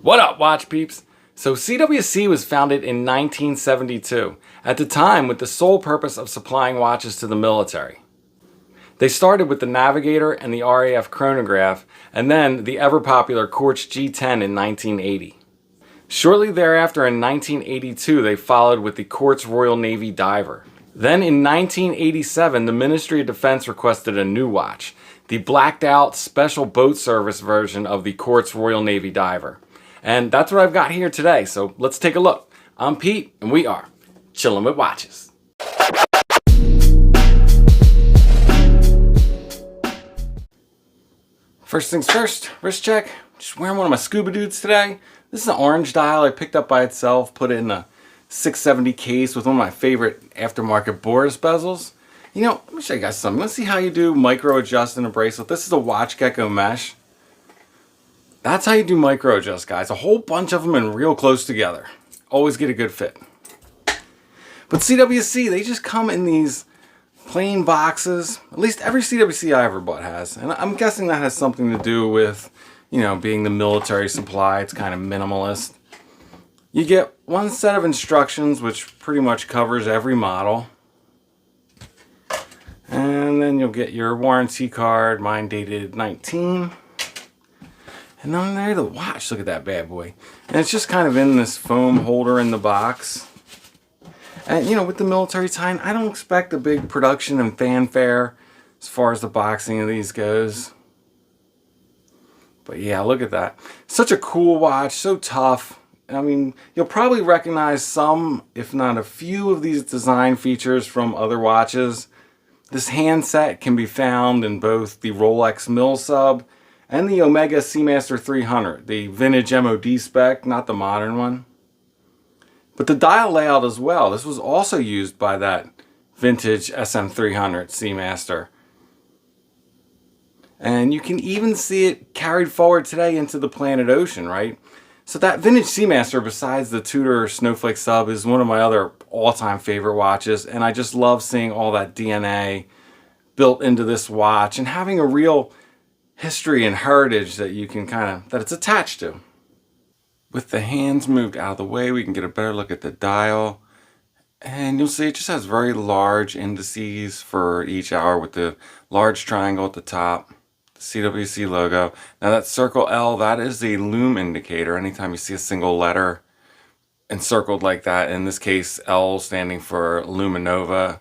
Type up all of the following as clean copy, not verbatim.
What up, watch peeps? So CWC was founded in 1972, at the time with the sole purpose of supplying watches to the military. They started with the Navigator and the RAF chronograph, and then the ever-popular Quartz G10 in 1980. Shortly thereafter in 1982, they followed with the Quartz Royal Navy Diver. Then in 1987, the Ministry of Defense requested a new watch, the blacked out special boat service version of the Quartz Royal Navy Diver. And that's what I've got here today, so let's take a look. I'm Pete, and we are chilling with watches. First things first, wrist check. Just wearing one of my scuba dudes today. This is an orange dial I picked up by itself, put it in a 670 case with one of my favorite aftermarket Boris bezels. You know, let me show you guys something. Let's see how you do micro adjust in a bracelet. This is a Watch Gecko mesh. That's how you do micro adjust, guys. A whole bunch of them and real close together. Always get a good fit. But CWC, they just come in these plain boxes. At least every CWC I ever bought has. And I'm guessing that has something to do with, you know, being the military supply. It's kind of minimalist. You get one set of instructions, which pretty much covers every model. And then you'll get your warranty card, mine dated 19. And then there's the watch. Look at that bad boy. And it's just kind of in this foam holder in the box. And you know, with the military tie, I don't expect a big production and fanfare as far as the boxing of these goes. But yeah, look at that. Such a cool watch, so tough. I mean, you'll probably recognize some, if not a few, of these design features from other watches. This handset can be found in both the Rolex Mil Sub and the Omega Seamaster 300, the vintage MOD spec, not the modern one. But the dial layout as well, this was also used by that vintage SM300 Seamaster. And you can even see it carried forward today into the Planet Ocean, right? So that vintage Seamaster, besides the Tudor Snowflake Sub, is one of my other all-time favorite watches. And I just love seeing all that DNA built into this watch and having a real history and heritage that you can that it's attached to. With the hands moved out of the way, we can get a better look at the dial. And you'll see it just has very large indices for each hour with the large triangle at the top. The CWC logo. Now that circle L, that is the lume indicator. Anytime you see a single letter encircled like that, in this case L standing for Luminova.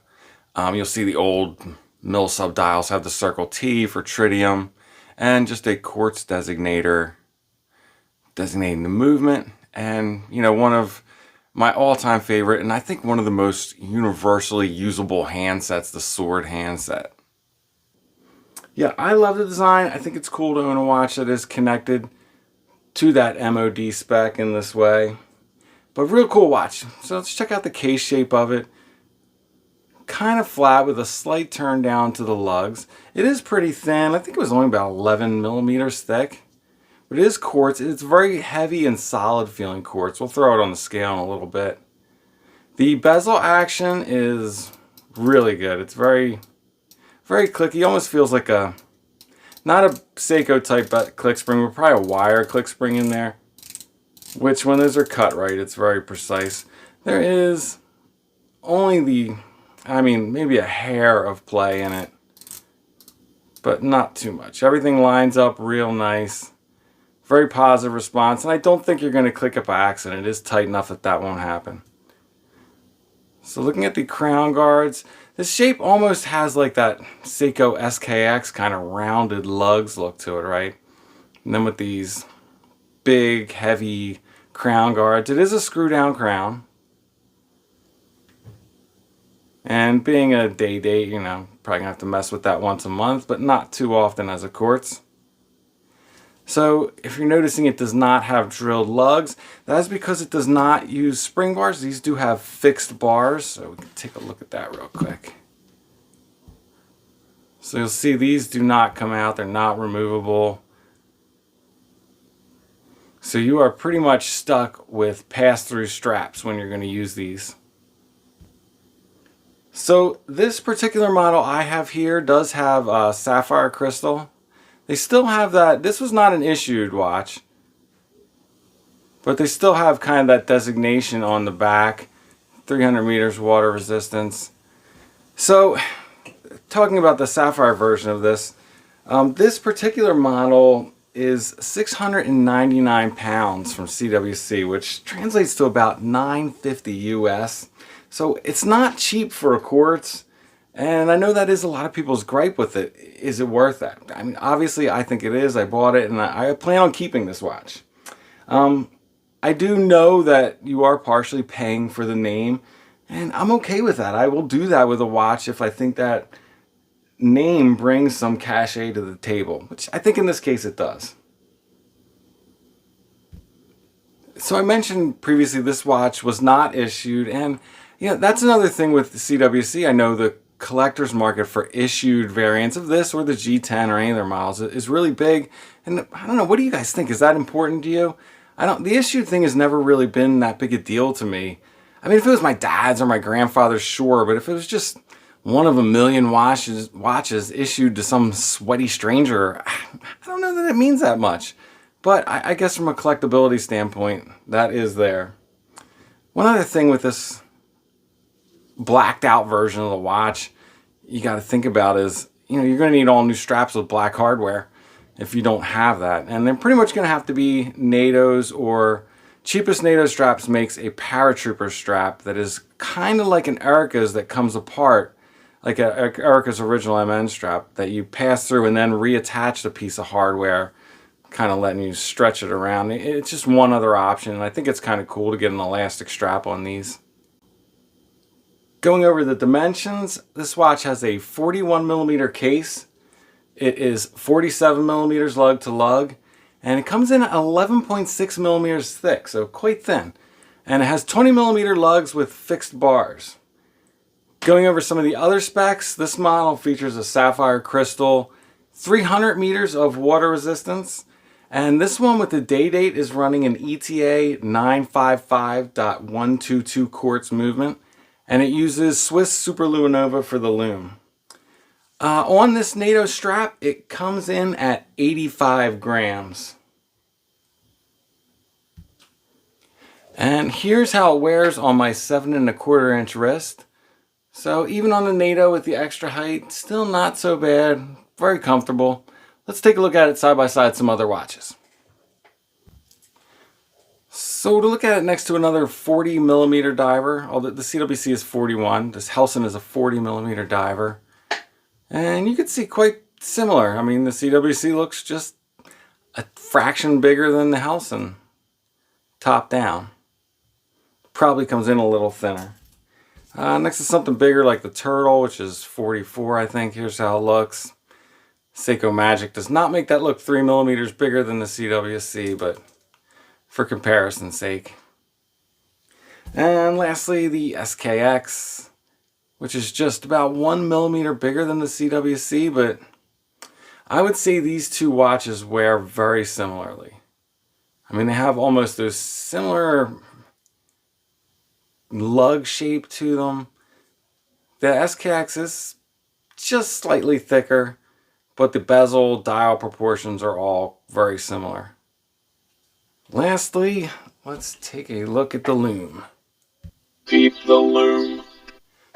You'll see the old Mil Sub dials have the circle T for tritium. And just a quartz designator designating the movement. And you know, one of my all-time favorite, and I think one of the most universally usable handsets, the sword handset. Yeah, I love the design. I think it's cool to own a watch that is connected to that MOD spec in this way. But real cool watch. So let's check out the case shape of it. Kind of flat with a slight turn down to the lugs. It is pretty thin. I think it was only about 11 millimeters thick. But it is quartz. It's very heavy and solid feeling quartz. We'll throw it on the scale in a little bit. The bezel action is really good. It's very, very clicky. Almost feels like a, not a Seiko type click spring, but probably a wire click spring in there. Which when those are cut right, it's very precise. There is only maybe a hair of play in it. But not too much. Everything lines up real nice. Very positive response, and I don't think you're going to click it by accident. It is tight enough that that won't happen. So looking at the crown guards, this shape almost has like that Seiko SKX kind of rounded lugs look to it, right? And then with these big, heavy crown guards, it is a screw down crown. And being a day date, you know, probably gonna have to mess with that once a month, but not too often as a quartz. So if you're noticing it does not have drilled lugs, that is because it does not use spring bars. These do have fixed bars, so we can take a look at that real quick. So you'll see these do not come out, they're not removable. So you are pretty much stuck with pass-through straps when you're going to use these. So this particular model I have here does have sapphire crystal. They still have that. This was not an issued watch. but they still have kind of that designation on the back, 300 meters water resistance. So, talking about the sapphire version of this, this particular model is 699 pounds from CWC, which translates to about $950 US. So it's not cheap for a quartz, and I know that is a lot of people's gripe with it. Is it worth that? I mean, obviously I think it is. I bought it and I plan on keeping this watch. I do know that you are partially paying for the name, and I'm okay with that. I will do that with a watch if I think that name brings some cachet to the table, which I think in this case it does. So I mentioned previously this watch was not issued, and that's another thing with the CWC. I know the collector's market for issued variants of this or the G10 or any of their models is really big, and I don't know, what do you guys think? Is that important to you? The issued thing has never really been that big a deal to me. I mean, if it was my dad's or my grandfather's, sure, but if it was just one of a million watches issued to some sweaty stranger, I don't know that it means that much. But I guess from a collectability standpoint, that is there. One other thing with this blacked out version of the watch you got to think about is, you're going to need all new straps with black hardware if you don't have that. And they're pretty much going to have to be Natos, or cheapest NATO straps makes a paratrooper strap that is kind of like an Erica's that comes apart, like a Erica's original MN strap that you pass through and then reattach the piece of hardware, kind of letting you stretch it around. It's just one other option, and I think it's kind of cool to get an elastic strap on these. Going over the dimensions, this watch has a 41 millimeter case. It is 47 millimeters lug to lug, and it comes in at 11.6 millimeters thick, so quite thin. And it has 20 millimeter lugs with fixed bars. Going over some of the other specs, this model features a sapphire crystal, 300 meters of water resistance, and this one with the day date is running an ETA 955.122 quartz movement, and it uses Swiss Superluminova for the lume. On this NATO strap, it comes in at 85 grams. And here's how it wears on my 7¼ inch wrist. So even on the NATO with the extra height, still not so bad, very comfortable. Let's take a look at it side by side some other watches. So to look at it next to another 40 millimeter diver, although the CWC is 41, this Helson is a 40 millimeter diver. And you can see quite similar. I mean, the CWC looks just a fraction bigger than the Helson, top down. Probably comes in a little thinner. Next to something bigger like the Turtle, which is 44, I think. Here's how it looks. Seiko Magic does not make that look 3 millimeters bigger than the CWC, but for comparison's sake. And lastly, the SKX, which is just about 1 millimeter bigger than the CWC, but I would say these two watches wear very similarly. I mean, they have almost those similar lug shape to them. The SKX is just slightly thicker, but the bezel, dial proportions are all very similar. Lastly, let's take a look at the lume. Keep the lume.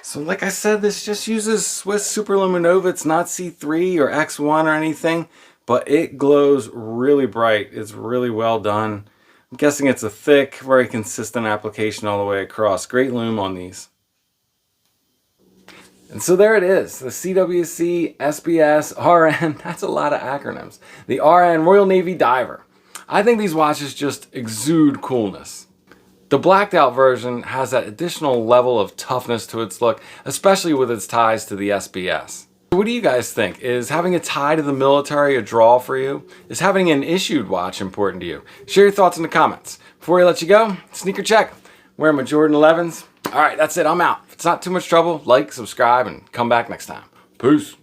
So like I said, this just uses Swiss Superluminova. It's not C3 or X1 or anything, but it glows really bright. It's really well done. I'm guessing it's a thick, very consistent application all the way across. Great lume on these. And so there it is, the CWC, SBS, RN, that's a lot of acronyms. The RN, Royal Navy Diver. I think these watches just exude coolness. The blacked out version has that additional level of toughness to its look, especially with its ties to the SBS. What do you guys think? Is having a tie to the military a draw for you? Is having an issued watch important to you? Share your thoughts in the comments. Before we let you go, sneaker check. Wearing my Jordan 11s. All right, that's it. I'm out. If it's not too much trouble, like, subscribe, and come back next time. Peace.